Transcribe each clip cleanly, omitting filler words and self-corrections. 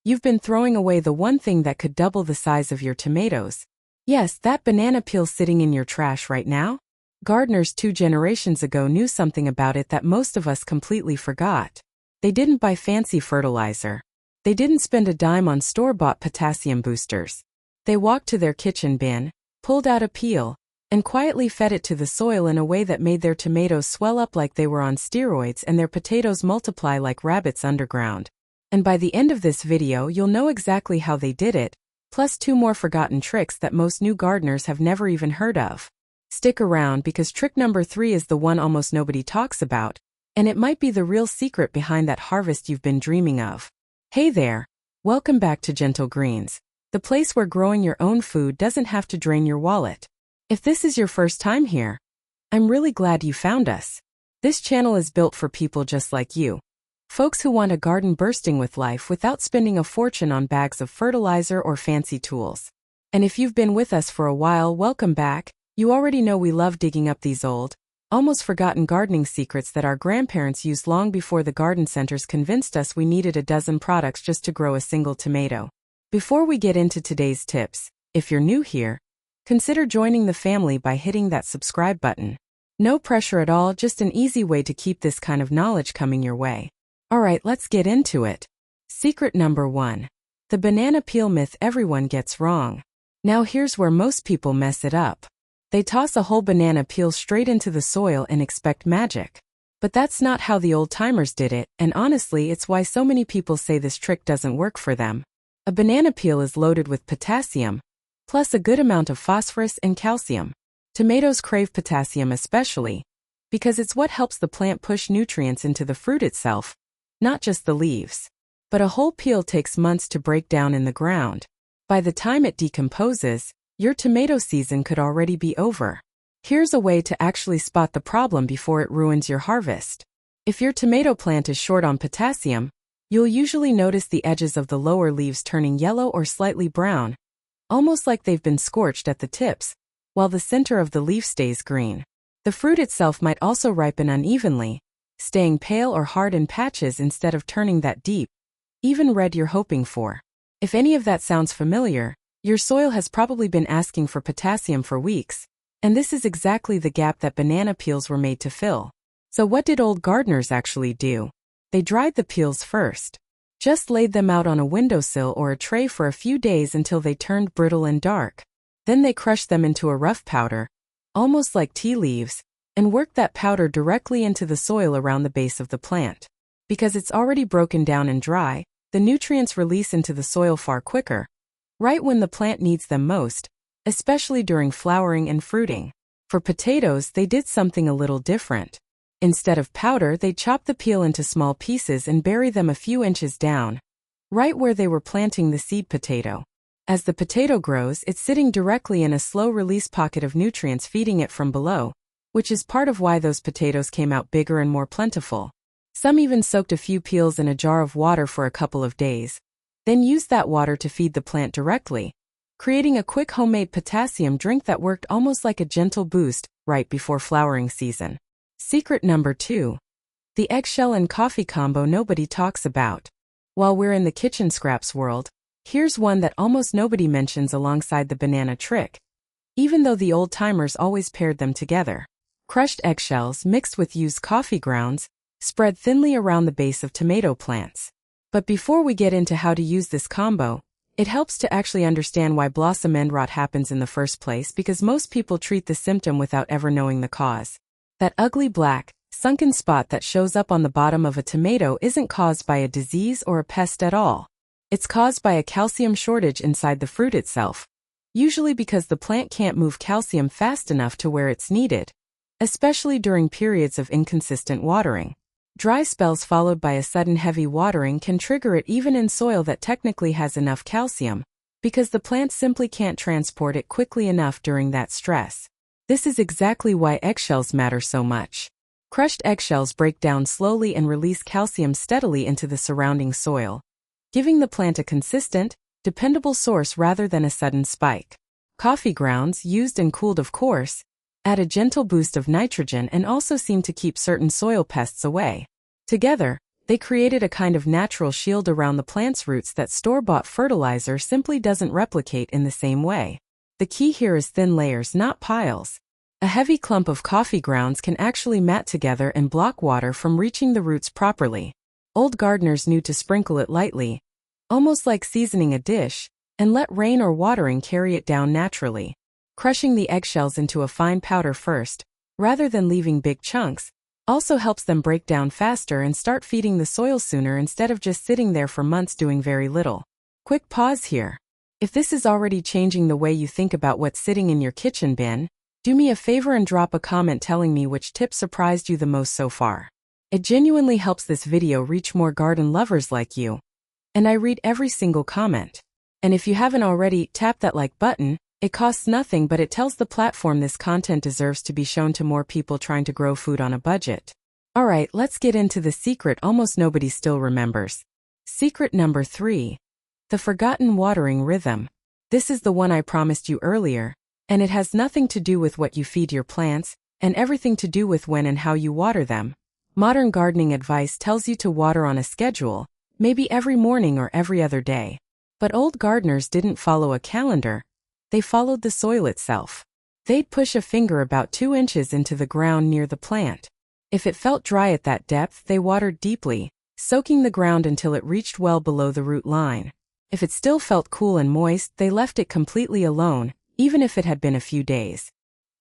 You've been throwing away the one thing that could double the size of your tomatoes. Yes, that banana peel sitting in your trash right now? Gardeners 2 generations ago knew something about it that most of us completely forgot. They didn't buy fancy fertilizer. They didn't spend a dime on store-bought potassium boosters. They walked to their kitchen bin, pulled out a peel, and quietly fed it to the soil in a way that made their tomatoes swell up like they were on steroids and their potatoes multiply like rabbits underground. And by the end of this video you'll know exactly how they did it, plus 2 more forgotten tricks that most new gardeners have never even heard of. Stick around because trick number 3 is the one almost nobody talks about, and it might be the real secret behind that harvest you've been dreaming of. Hey there! Welcome back to Gentle Greens, the place where growing your own food doesn't have to drain your wallet. If this is your first time here, I'm really glad you found us. This channel is built for people just like you. Folks who want a garden bursting with life without spending a fortune on bags of fertilizer or fancy tools. And if you've been with us for a while, welcome back. You already know we love digging up these old, almost forgotten gardening secrets that our grandparents used long before the garden centers convinced us we needed a dozen products just to grow a single tomato. Before we get into today's tips, if you're new here, consider joining the family by hitting that subscribe button. No pressure at all, just an easy way to keep this kind of knowledge coming your way. Alright, let's get into it. Secret number 1. The banana peel myth everyone gets wrong. Now here's where most people mess it up. They toss a whole banana peel straight into the soil and expect magic. But that's not how the old-timers did it, and honestly it's why so many people say this trick doesn't work for them. A banana peel is loaded with potassium, plus a good amount of phosphorus and calcium. Tomatoes crave potassium especially, because it's what helps the plant push nutrients into the fruit itself, not just the leaves. But a whole peel takes months to break down in the ground. By the time it decomposes, your tomato season could already be over. Here's a way to actually spot the problem before it ruins your harvest. If your tomato plant is short on potassium, you'll usually notice the edges of the lower leaves turning yellow or slightly brown, almost like they've been scorched at the tips, while the center of the leaf stays green. The fruit itself might also ripen unevenly, staying pale or hard in patches instead of turning that deep, even red you're hoping for. If any of that sounds familiar, your soil has probably been asking for potassium for weeks, and this is exactly the gap that banana peels were made to fill. So what did old gardeners actually do? They dried the peels first. Just laid them out on a windowsill or a tray for a few days until they turned brittle and dark. Then they crushed them into a rough powder, almost like tea leaves, and worked that powder directly into the soil around the base of the plant. Because it's already broken down and dry, the nutrients release into the soil far quicker, right when the plant needs them most, especially during flowering and fruiting. For potatoes, they did something a little different. Instead of powder, they chopped the peel into small pieces and buried them a few inches down, right where they were planting the seed potato. As the potato grows, it's sitting directly in a slow-release pocket of nutrients feeding it from below, which is part of why those potatoes came out bigger and more plentiful. Some even soaked a few peels in a jar of water for a couple of days, then used that water to feed the plant directly, creating a quick homemade potassium drink that worked almost like a gentle boost right before flowering season. Secret number 2. The eggshell and coffee combo nobody talks about. While we're in the kitchen scraps world, here's one that almost nobody mentions alongside the banana trick, even though the old-timers always paired them together. Crushed eggshells mixed with used coffee grounds, spread thinly around the base of tomato plants. But before we get into how to use this combo, it helps to actually understand why blossom end rot happens in the first place, because most people treat the symptom without ever knowing the cause. That ugly black, sunken spot that shows up on the bottom of a tomato isn't caused by a disease or a pest at all. It's caused by a calcium shortage inside the fruit itself, usually because the plant can't move calcium fast enough to where it's needed, especially during periods of inconsistent watering. Dry spells followed by a sudden heavy watering can trigger it even in soil that technically has enough calcium, because the plant simply can't transport it quickly enough during that stress. This is exactly why eggshells matter so much. Crushed eggshells break down slowly and release calcium steadily into the surrounding soil, giving the plant a consistent, dependable source rather than a sudden spike. Coffee grounds, used and cooled of course, add a gentle boost of nitrogen and also seem to keep certain soil pests away. Together, They created a kind of natural shield around the plant's roots that store-bought fertilizer simply doesn't replicate in the same way. The key here is thin layers, not piles. A heavy clump of coffee grounds can actually mat together and block water from reaching the roots properly. Old gardeners knew to sprinkle it lightly, almost like seasoning a dish, and let rain or watering carry it down naturally. Crushing the eggshells into a fine powder first, rather than leaving big chunks, also helps them break down faster and start feeding the soil sooner instead of just sitting there for months doing very little. Quick pause here. If this is already changing the way you think about what's sitting in your kitchen bin, do me a favor and drop a comment telling me which tip surprised you the most so far. It genuinely helps this video reach more garden lovers like you. And I read every single comment. And if you haven't already, tap that like button. It costs nothing, but it tells the platform this content deserves to be shown to more people trying to grow food on a budget. Alright, let's get into the secret almost nobody still remembers. Secret number 3. The forgotten watering rhythm. This is the one I promised you earlier, and it has nothing to do with what you feed your plants, and everything to do with when and how you water them. Modern gardening advice tells you to water on a schedule, maybe every morning or every other day. But old gardeners didn't follow a calendar. They followed the soil itself. They'd push a finger about 2 inches into the ground near the plant. If it felt dry at that depth, they watered deeply, soaking the ground until it reached well below the root line. If it still felt cool and moist, they left it completely alone, even if it had been a few days.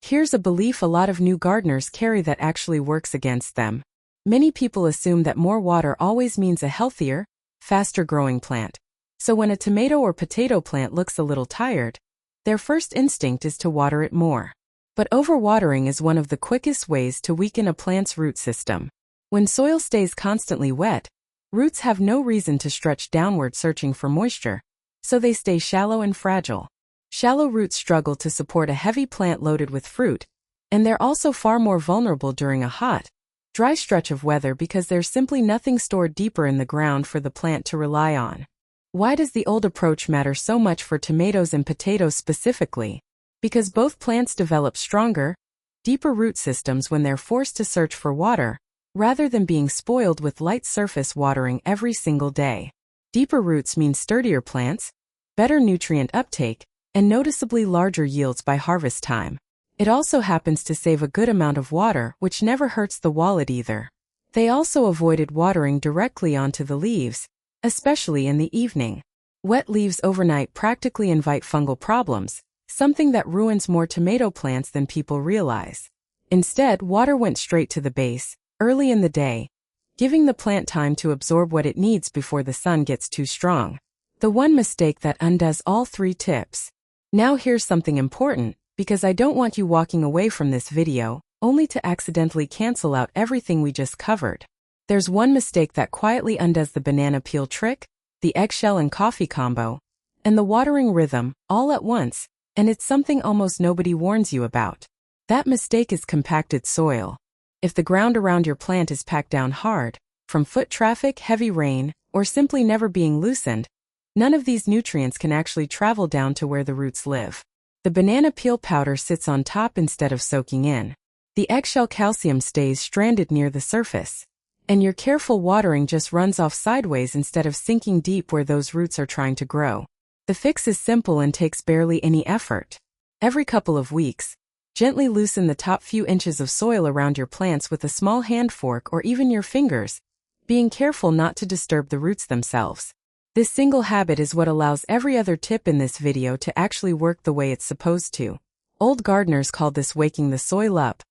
Here's a belief a lot of new gardeners carry that actually works against them. Many people assume that more water always means a healthier, faster-growing plant. So when a tomato or potato plant looks a little tired, their first instinct is to water it more. But overwatering is one of the quickest ways to weaken a plant's root system. When soil stays constantly wet, roots have no reason to stretch downward searching for moisture, so they stay shallow and fragile. Shallow roots struggle to support a heavy plant loaded with fruit, and they're also far more vulnerable during a hot, dry stretch of weather because there's simply nothing stored deeper in the ground for the plant to rely on. Why does the old approach matter so much for tomatoes and potatoes specifically? Because both plants develop stronger, deeper root systems when they're forced to search for water, rather than being spoiled with light surface watering every single day. Deeper roots mean sturdier plants, better nutrient uptake, and noticeably larger yields by harvest time. It also happens to save a good amount of water, which never hurts the wallet either. They also avoided watering directly onto the leaves, especially in the evening. Wet leaves overnight practically invite fungal problems, something that ruins more tomato plants than people realize. Instead, water went straight to the base, early in the day, giving the plant time to absorb what it needs before the sun gets too strong. The one mistake that undoes all 3 tips. Now here's something important, because I don't want you walking away from this video, only to accidentally cancel out everything we just covered. There's one mistake that quietly undoes the banana peel trick, the eggshell and coffee combo, and the watering rhythm, all at once, and it's something almost nobody warns you about. That mistake is compacted soil. If the ground around your plant is packed down hard, from foot traffic, heavy rain, or simply never being loosened, none of these nutrients can actually travel down to where the roots live. The banana peel powder sits on top instead of soaking in. The eggshell calcium stays stranded near the surface. And your careful watering just runs off sideways instead of sinking deep where those roots are trying to grow. The fix is simple and takes barely any effort. Every couple of weeks, gently loosen the top few inches of soil around your plants with a small hand fork or even your fingers, being careful not to disturb the roots themselves. This single habit is what allows every other tip in this video to actually work the way it's supposed to. Old gardeners call this waking the soil up.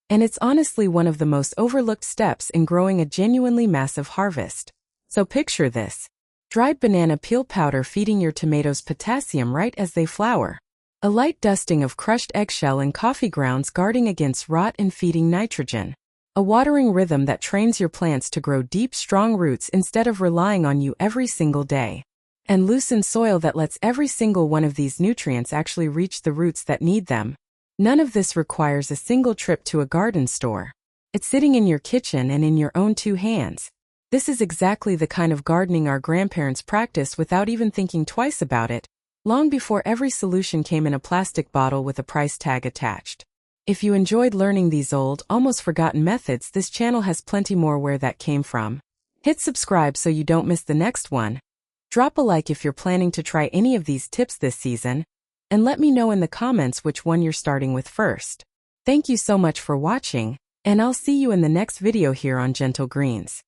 And it's honestly one of the most overlooked steps in growing a genuinely massive harvest. So picture this. Dried banana peel powder feeding your tomatoes potassium right as they flower. A light dusting of crushed eggshell and coffee grounds guarding against rot and feeding nitrogen. A watering rhythm that trains your plants to grow deep, strong roots instead of relying on you every single day. And loosened soil that lets every single one of these nutrients actually reach the roots that need them. None of this requires a single trip to a garden store. It's sitting in your kitchen and in your own 2 hands. This is exactly the kind of gardening our grandparents practiced without even thinking twice about it, long before every solution came in a plastic bottle with a price tag attached. If you enjoyed learning these old, almost forgotten methods, this channel has plenty more where that came from. Hit subscribe so you don't miss the next one. Drop a like if you're planning to try any of these tips this season, and let me know in the comments which one you're starting with first. Thank you so much for watching, and I'll see you in the next video here on Gentle Greens.